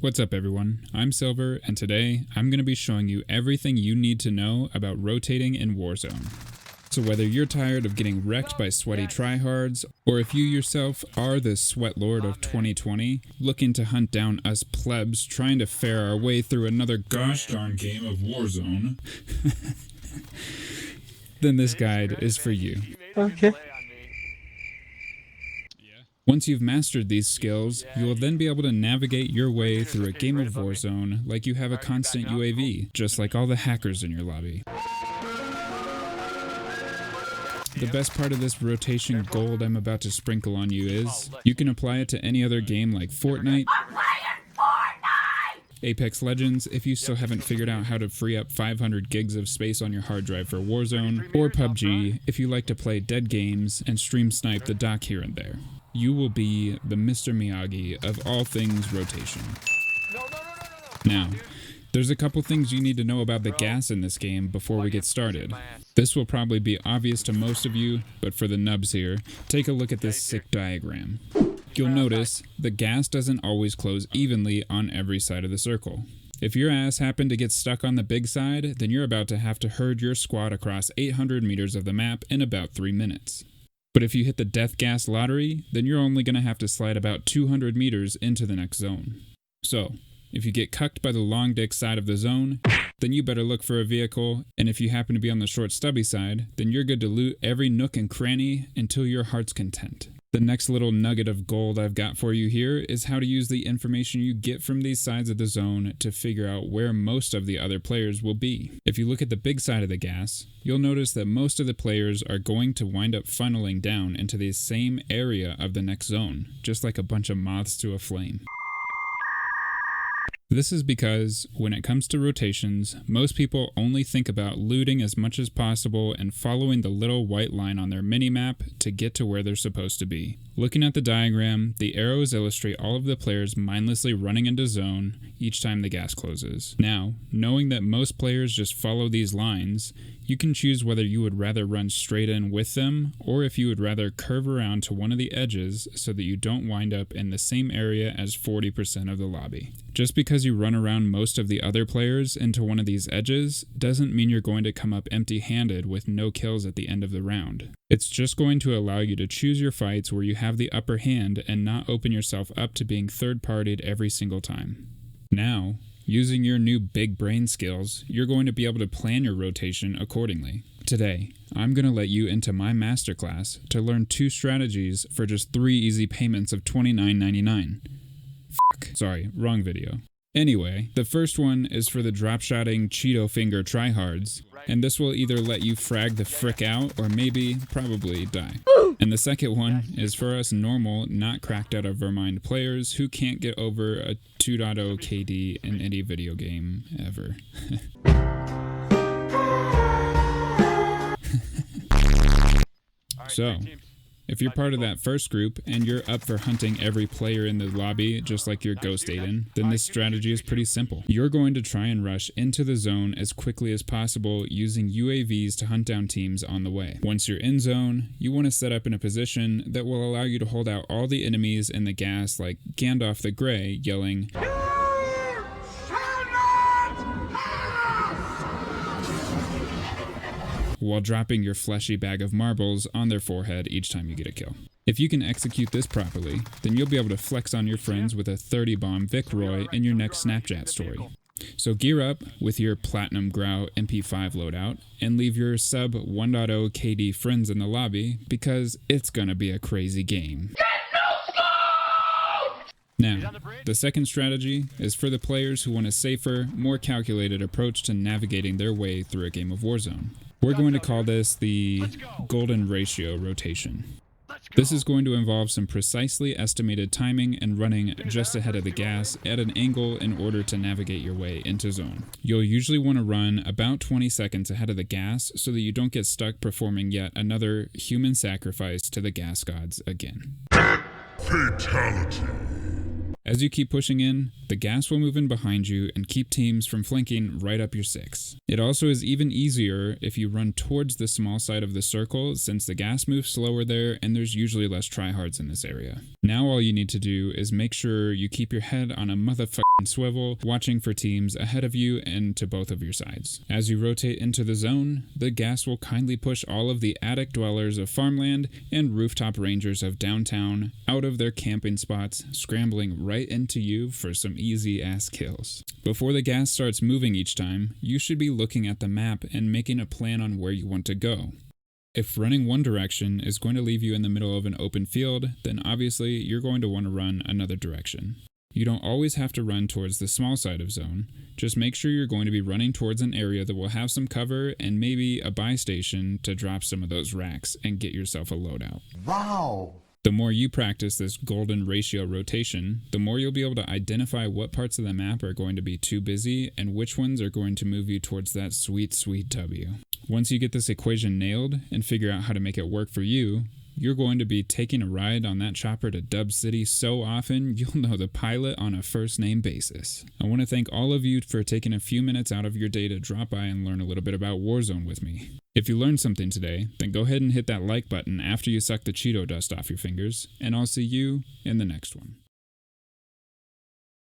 What's up everyone, I'm Silver, and today I'm going to be showing you everything you need to know about rotating in Warzone. So whether you're tired of getting wrecked by sweaty tryhards, or if you yourself are the sweat lord of 2020, looking to hunt down us plebs trying to fare our way through another gosh darn game of Warzone, then this guide is for you. Okay. Once you've mastered these skills, you will then be able to navigate your way through a game of Warzone like you have a constant UAV, just like all the hackers in your lobby. The best part of this rotation gold I'm about to sprinkle on you is, you can apply it to any other game like Fortnite, Apex Legends if you still haven't figured out how to free up 500 gigs of space on your hard drive for Warzone, or PUBG if you like to play dead games and stream snipe the doc here and there. You will be the Mr. Miyagi of all things rotation. Now, there's a couple things you need to know about the gas in this game before we get started. This will probably be obvious to most of you, but for the nubs here, take a look at this sick diagram. You'll notice the gas doesn't always close evenly on every side of the circle. If your ass happened to get stuck on the big side, then you're about to have to herd your squad across 800 meters of the map in about 3 minutes. But if you hit the death gas lottery, then you're only going to have to slide about 200 meters into the next zone. So, if you get cucked by the long dick side of the zone, then you better look for a vehicle, and if you happen to be on the short stubby side, then you're good to loot every nook and cranny until your heart's content. The next little nugget of gold I've got for you here is how to use the information you get from these sides of the zone to figure out where most of the other players will be. If you look at the big side of the gas, you'll notice that most of the players are going to wind up funneling down into the same area of the next zone, just like a bunch of moths to a flame. This is because, when it comes to rotations, most people only think about looting as much as possible and following the little white line on their minimap to get to where they're supposed to be. Looking at the diagram, the arrows illustrate all of the players mindlessly running into zone each time the gas closes. Now, knowing that most players just follow these lines, you can choose whether you would rather run straight in with them, or if you would rather curve around to one of the edges so that you don't wind up in the same area as 40% of the lobby. Just because you run around most of the other players into one of these edges doesn't mean you're going to come up empty-handed with no kills at the end of the round. It's just going to allow you to choose your fights where you have the upper hand and not open yourself up to being third-partied every single time. Now, using your new big brain skills, you're going to be able to plan your rotation accordingly. Today, I'm going to let you into my masterclass to learn 2 strategies for just 3 easy payments of $29.99. Sorry, wrong video. Anyway, the first one is for the drop-shotting Cheeto finger tryhards, and this will either let you frag the frick out or probably die. And the second one is for us normal, not cracked out of our mind players who can't get over a 2.0 KD in any video game ever. So, if you're part of that first group and you're up for hunting every player in the lobby just like you're Ghost Aiden, then this strategy is pretty simple. You're going to try and rush into the zone as quickly as possible using UAVs to hunt down teams on the way. Once you're in zone, you want to set up in a position that will allow you to hold out all the enemies in the gas like Gandalf the Grey yelling, while dropping your fleshy bag of marbles on their forehead each time you get a kill. If you can execute this properly, then you'll be able to flex on your friends with a 30-bomb Vic Roy in your next Snapchat story. So gear up with your Platinum Grau MP5 loadout and leave your sub 1.0 KD friends in the lobby because it's gonna be a crazy game. Now, the second strategy is for the players who want a safer, more calculated approach to navigating their way through a game of Warzone. We're going to call this the golden ratio rotation. This is going to involve some precisely estimated timing and running just ahead of the gas at an angle in order to navigate your way into zone. You'll usually want to run about 20 seconds ahead of the gas so that you don't get stuck performing yet another human sacrifice to the gas gods again. Fatality. As you keep pushing in, the gas will move in behind you and keep teams from flanking right up your 6. It also is even easier if you run towards the small side of the circle, since the gas moves slower there and there's usually less tryhards in this area. Now all you need to do is make sure you keep your head on a motherfucking swivel, watching for teams ahead of you and to both of your sides. As you rotate into the zone, the gas will kindly push all of the attic dwellers of farmland and rooftop rangers of downtown out of their camping spots, scrambling right into you for some easy ass kills. Before the gas starts moving each time, you should be looking at the map and making a plan on where you want to go. If running one direction is going to leave you in the middle of an open field, then obviously you're going to want to run another direction. You don't always have to run towards the small side of zone, just make sure you're going to be running towards an area that will have some cover and maybe a buy station to drop some of those racks and get yourself a loadout. Wow! The more you practice this golden ratio rotation, the more you'll be able to identify what parts of the map are going to be too busy and which ones are going to move you towards that sweet, sweet W. Once you get this equation nailed and figure out how to make it work for you, you're going to be taking a ride on that chopper to Dub City so often you'll know the pilot on a first name basis. I want to thank all of you for taking a few minutes out of your day to drop by and learn a little bit about Warzone with me. If you learned something today, then go ahead and hit that like button after you suck the Cheeto dust off your fingers, and I'll see you in the next one.